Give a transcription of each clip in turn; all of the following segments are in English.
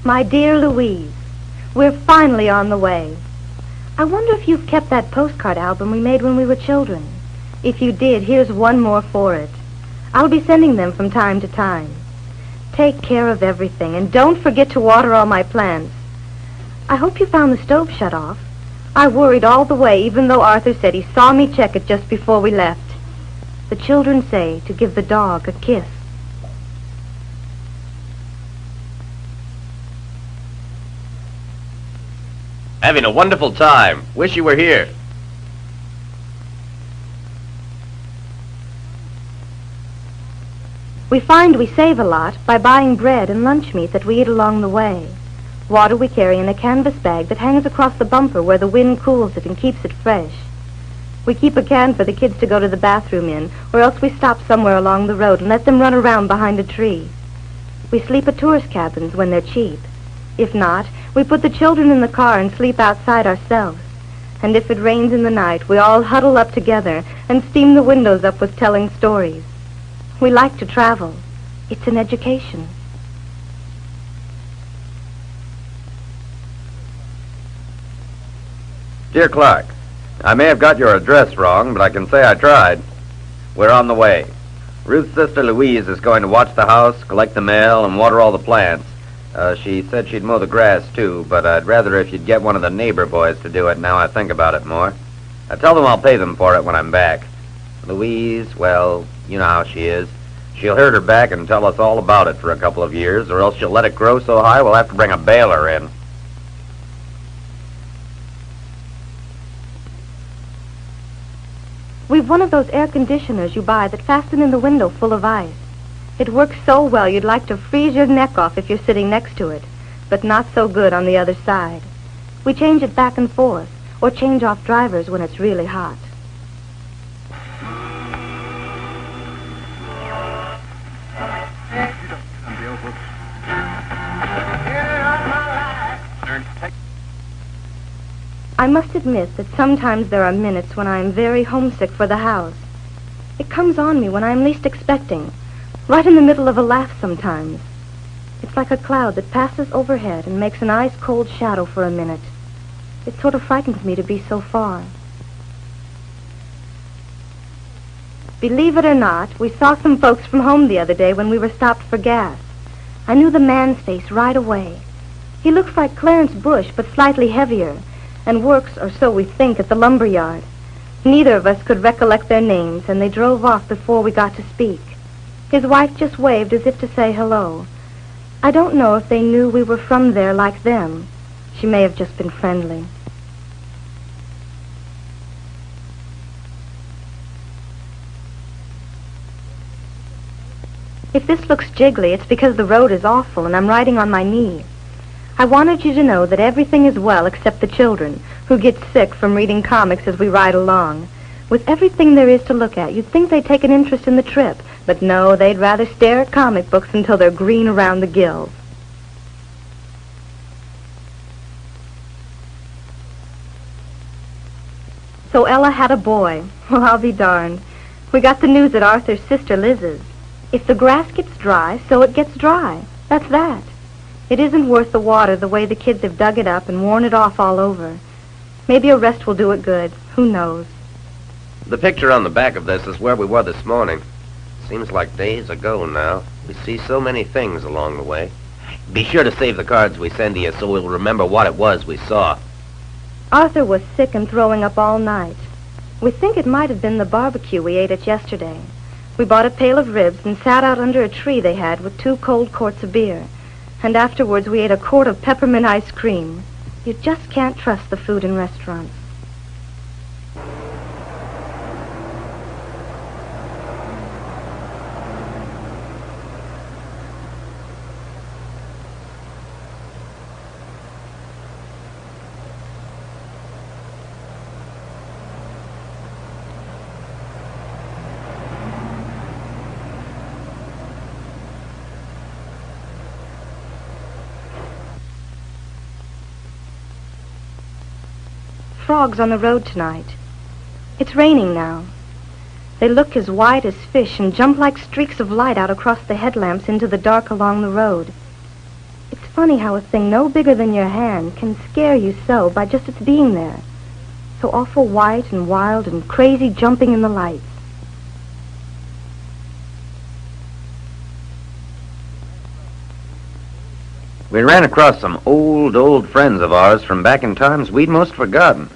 My dear Louise, we're finally on the way. I wonder if you've kept that postcard album we made when we were children. If you did, here's one more for it. I'll be sending them from time to time. Take care of everything, and don't forget to water all my plants. I hope you found the stove shut off. I worried all the way, even though Arthur said he saw me check it just before we left. The children say to give the dog a kiss. Having a wonderful time. Wish you were here. We find we save a lot by buying bread and lunch meat that we eat along the way. Water we carry in a canvas bag that hangs across the bumper where the wind cools it and keeps it fresh. We keep a can for the kids to go to the bathroom in, or else we stop somewhere along the road and let them run around behind a tree. We sleep at tourist cabins when they're cheap. If not, we put the children in the car and sleep outside ourselves. And if it rains in the night, we all huddle up together and steam the windows up with telling stories. We like to travel. It's an education. Dear Clark, I may have got your address wrong, but I can say I tried. We're on the way. Ruth's sister Louise is going to watch the house, collect the mail, and water all the plants. She said she'd mow the grass, too, but I'd rather if you'd get one of the neighbor boys to do it now I think about it more. I tell them I'll pay them for it when I'm back. Louise, well, you know how she is. She'll hurt her back and tell us all about it for a couple of years, or else she'll let it grow so high we'll have to bring a baler in. We've one of those air conditioners you buy that fasten in the window full of ice. It works so well you'd like to freeze your neck off if you're sitting next to it, but not so good on the other side. We change it back and forth, or change off drivers when it's really hot. I must admit that sometimes there are minutes when I am very homesick for the house. It comes on me when I am least expecting, right in the middle of a laugh sometimes. It's like a cloud that passes overhead and makes an ice-cold shadow for a minute. It sort of frightens me to be so far. Believe it or not, we saw some folks from home the other day when we were stopped for gas. I knew the man's face right away. He looks like Clarence Bush, but slightly heavier, and works, or so we think, at the lumber yard. Neither of us could recollect their names, and they drove off before we got to speak. His wife just waved as if to say hello. I don't know if they knew we were from there like them. She may have just been friendly. If this looks jiggly, it's because the road is awful and I'm riding on my knee. I wanted you to know that everything is well except the children, who get sick from reading comics as we ride along. With everything there is to look at, you'd think they'd take an interest in the trip, but no, they'd rather stare at comic books until they're green around the gills. So Ella had a boy. Well, I'll be darned. We got the news at Arthur's sister Liz's. If the grass gets dry, so it gets dry. That's that. It isn't worth the water the way the kids have dug it up and worn it off all over. Maybe a rest will do it good. Who knows? The picture on the back of this is where we were this morning. Seems like days ago now. We see so many things along the way. Be sure to save the cards we send to you so we'll remember what it was we saw. Arthur was sick and throwing up all night. We think it might have been the barbecue we ate at yesterday. We bought a pail of ribs and sat out under a tree they had with 2 cold quarts of beer. And afterwards we ate a quart of peppermint ice cream. You just can't trust the food in restaurants. Frogs on the road tonight. It's raining now. They look as white as fish and jump like streaks of light out across the headlamps into the dark along the road. It's funny how a thing no bigger than your hand can scare you so by just its being there. So awful white and wild and crazy, jumping in the lights. We ran across some old friends of ours from back in times we'd most forgotten.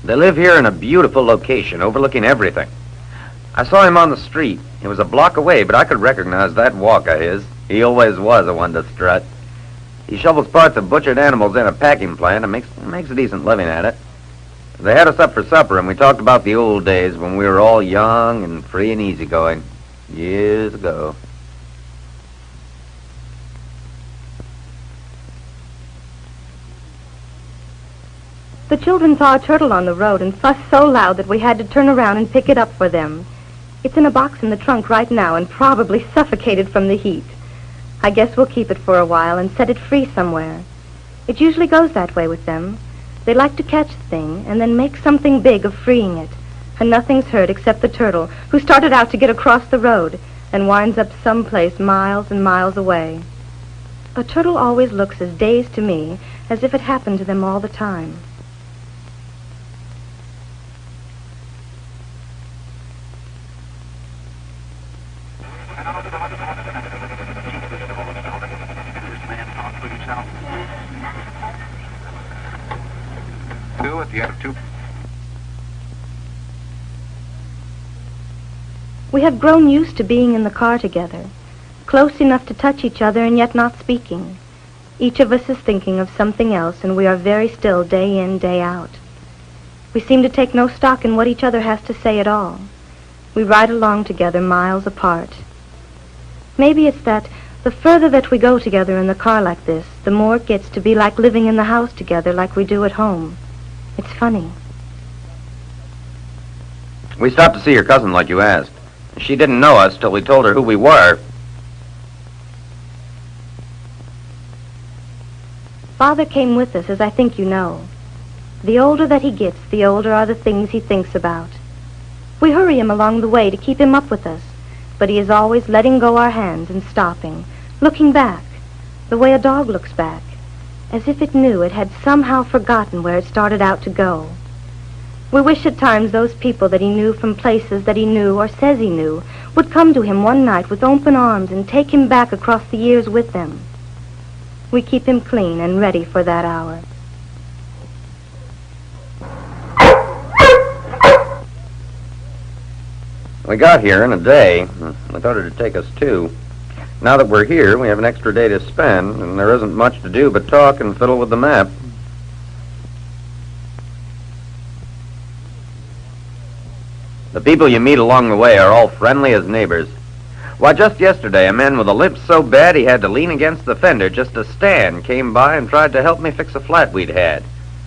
They live here in a beautiful location overlooking everything. I saw him on the street. He was a block away, but I could recognize that walk of his. He always was a one to strut. He shovels parts of butchered animals in a packing plant and makes a decent living at it. They had us up for supper, and we talked about the old days when we were all young and free and easygoing, years ago. The children saw a turtle on the road and fussed so loud that we had to turn around and pick it up for them. It's in a box in the trunk right now and probably suffocated from the heat. I guess we'll keep it for a while and set it free somewhere. It usually goes that way with them. They like to catch the thing and then make something big of freeing it. And nothing's hurt except the turtle, who started out to get across the road and winds up someplace miles and miles away. A turtle always looks as dazed to me as if it happened to them all the time. We have grown used to being in the car together, close enough to touch each other and yet not speaking. Each of us is thinking of something else, and we are very still day in, day out. We seem to take no stock in what each other has to say at all. We ride along together miles apart. Maybe it's that the further that we go together in the car like this, the more it gets to be like living in the house together like we do at home. It's funny. We stopped to see your cousin like you asked. She didn't know us till we told her who we were. Father came with us, as I think you know. The older that he gets, the older are the things he thinks about. We hurry him along the way to keep him up with us, but he is always letting go our hands and stopping, looking back, the way a dog looks back, as if it knew it had somehow forgotten where it started out to go. We wish at times those people that he knew from places that he knew or says he knew would come to him one night with open arms and take him back across the years with them. We keep him clean and ready for that hour. We got here in a day. I thought it'd take us two. Now that we're here, we have an extra day to spend, and there isn't much to do but talk and fiddle with the map. The people you meet along the way are all friendly as neighbors. Why, just yesterday, a man with a limp so bad he had to lean against the fender just to stand came by and tried to help me fix a flat we'd had.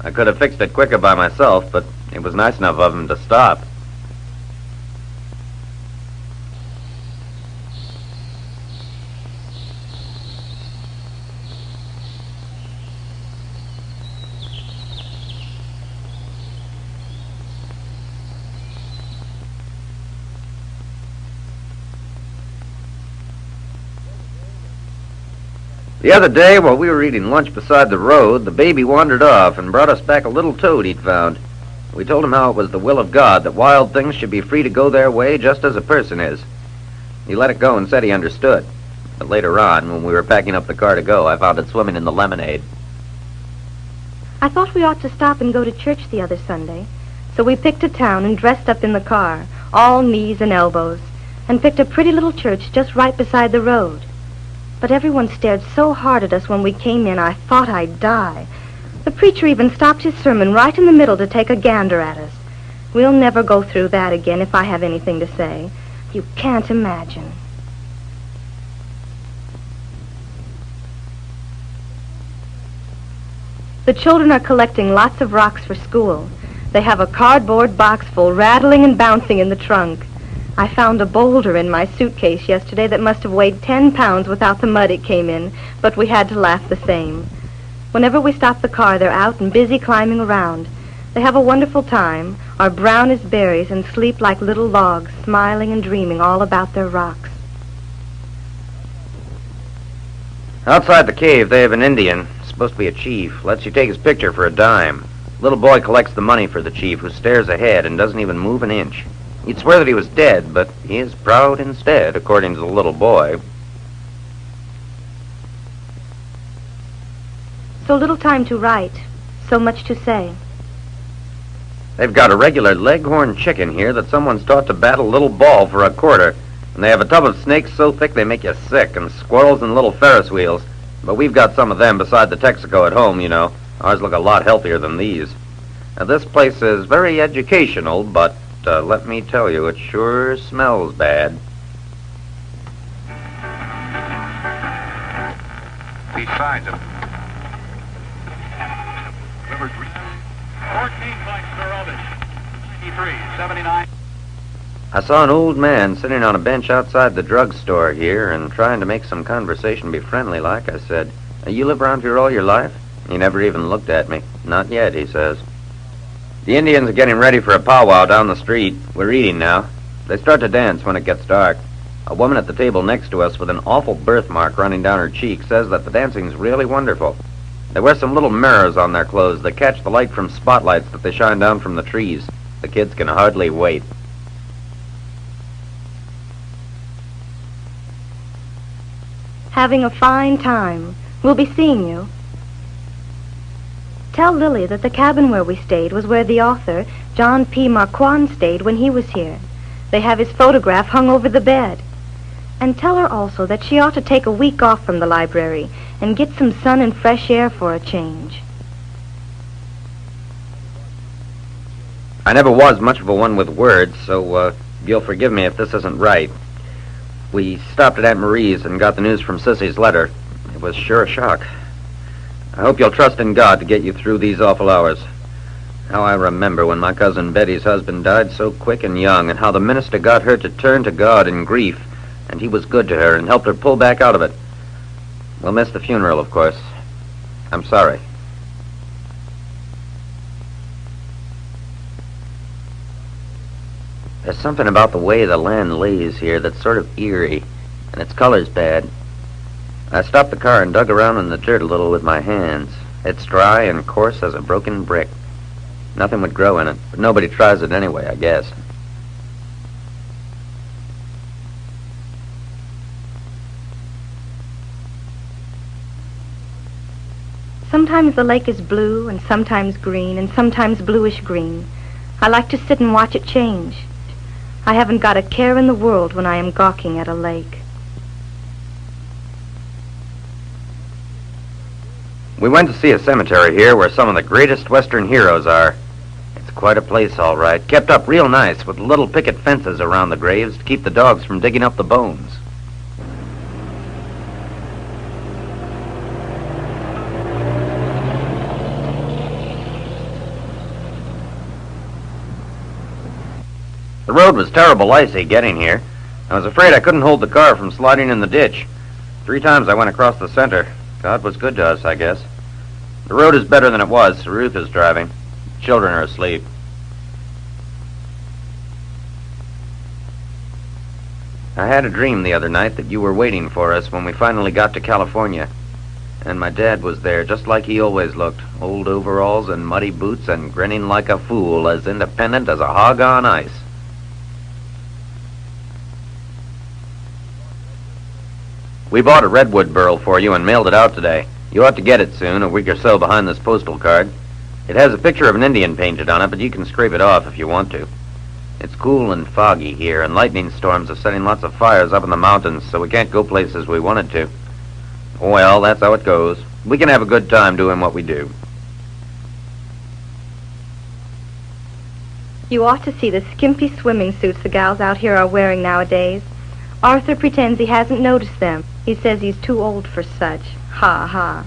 I could have fixed it quicker by myself, but it was nice enough of him to stop. The other day, while we were eating lunch beside the road, the baby wandered off and brought us back a little toad he'd found. We told him how it was the will of God that wild things should be free to go their way just as a person is. He let it go and said he understood. But later on, when we were packing up the car to go, I found it swimming in the lemonade. I thought we ought to stop and go to church the other Sunday, so we picked a town and dressed up in the car, all knees and elbows, and picked a pretty little church just right beside the road. But everyone stared so hard at us when we came in, I thought I'd die. The preacher even stopped his sermon right in the middle to take a gander at us. We'll never go through that again if I have anything to say. You can't imagine. The children are collecting lots of rocks for school. They have a cardboard box full, rattling and bouncing in the trunk. I found a boulder in my suitcase yesterday that must have weighed 10 pounds without the mud it came in, but we had to laugh the same. Whenever we stop the car, they're out and busy climbing around. They have a wonderful time, are brown as berries, and sleep like little logs, smiling and dreaming all about their rocks. Outside the cave, they have an Indian, supposed to be a chief, lets you take his picture for a dime. Little boy collects the money for the chief, who stares ahead and doesn't even move an inch. You'd swear that he was dead, but he is proud instead, according to the little boy. So little time to write, so much to say. They've got a regular leghorn chicken here that someone's taught to bat a little ball for a quarter. And they have a tub of snakes so thick they make you sick, and squirrels and little Ferris wheels. But we've got some of them beside the Texaco at home, you know. Ours look a lot healthier than these. Now, this place is very educational, but let me tell you, it sure smells bad. Besides them. 14 points for Robin. 93, 79. I saw an old man sitting on a bench outside the drugstore here and trying to make some conversation be friendly like. I said, "You live around here all your life?" He never even looked at me. "Not yet," he says. The Indians are getting ready for a powwow down the street. We're eating now. They start to dance when it gets dark. A woman at the table next to us with an awful birthmark running down her cheek says that the dancing's really wonderful. They wear some little mirrors on their clothes that catch the light from spotlights that they shine down from the trees. The kids can hardly wait. Having a fine time. We'll be seeing you. Tell Lily that the cabin where we stayed was where the author, John P. Marquand, stayed when he was here. They have his photograph hung over the bed. And tell her also that she ought to take a week off from the library and get some sun and fresh air for a change. I never was much of a one with words, so you'll forgive me if this isn't right. We stopped at Aunt Marie's and got the news from Sissy's letter. It was sure a shock. I hope you'll trust in God to get you through these awful hours. How I remember when my cousin Betty's husband died so quick and young, and how the minister got her to turn to God in grief, and he was good to her and helped her pull back out of it. We'll miss the funeral, of course. I'm sorry. There's something about the way the land lays here that's sort of eerie, and its color's bad. I stopped the car and dug around in the dirt a little with my hands. It's dry and coarse as a broken brick. Nothing would grow in it, but nobody tries it anyway, I guess. Sometimes the lake is blue, and sometimes green, and sometimes bluish-green. I like to sit and watch it change. I haven't got a care in the world when I am gawking at a lake. We went to see a cemetery here where some of the greatest Western heroes are. It's quite a place, all right. Kept up real nice with little picket fences around the graves to keep the dogs from digging up the bones. The road was terrible icy getting here. I was afraid I couldn't hold the car from sliding in the ditch. 3 times I went across the center. God was good to us, I guess. The road is better than it was. Ruth is driving. Children are asleep. I had a dream the other night that you were waiting for us when we finally got to California. And my dad was there, just like he always looked. Old overalls and muddy boots and grinning like a fool, as independent as a hog on ice. We bought a redwood burl for you and mailed it out today. You ought to get it soon, a week or so behind this postal card. It has a picture of an Indian painted on it, but you can scrape it off if you want to. It's cool and foggy here, and lightning storms are setting lots of fires up in the mountains, so we can't go places we wanted to. Well, that's how it goes. We can have a good time doing what we do. You ought to see the skimpy swimming suits the gals out here are wearing nowadays. Arthur pretends he hasn't noticed them. He says he's too old for such. Ha, ha.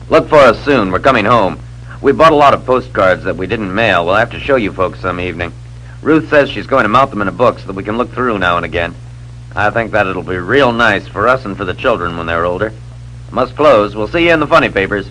Look for us soon. We're coming home. We bought a lot of postcards that we didn't mail. We'll have to show you folks some evening. Ruth says she's going to mount them in a book so that we can look through now and again. I think that it'll be real nice for us and for the children when they're older. Must close. We'll see you in the funny papers.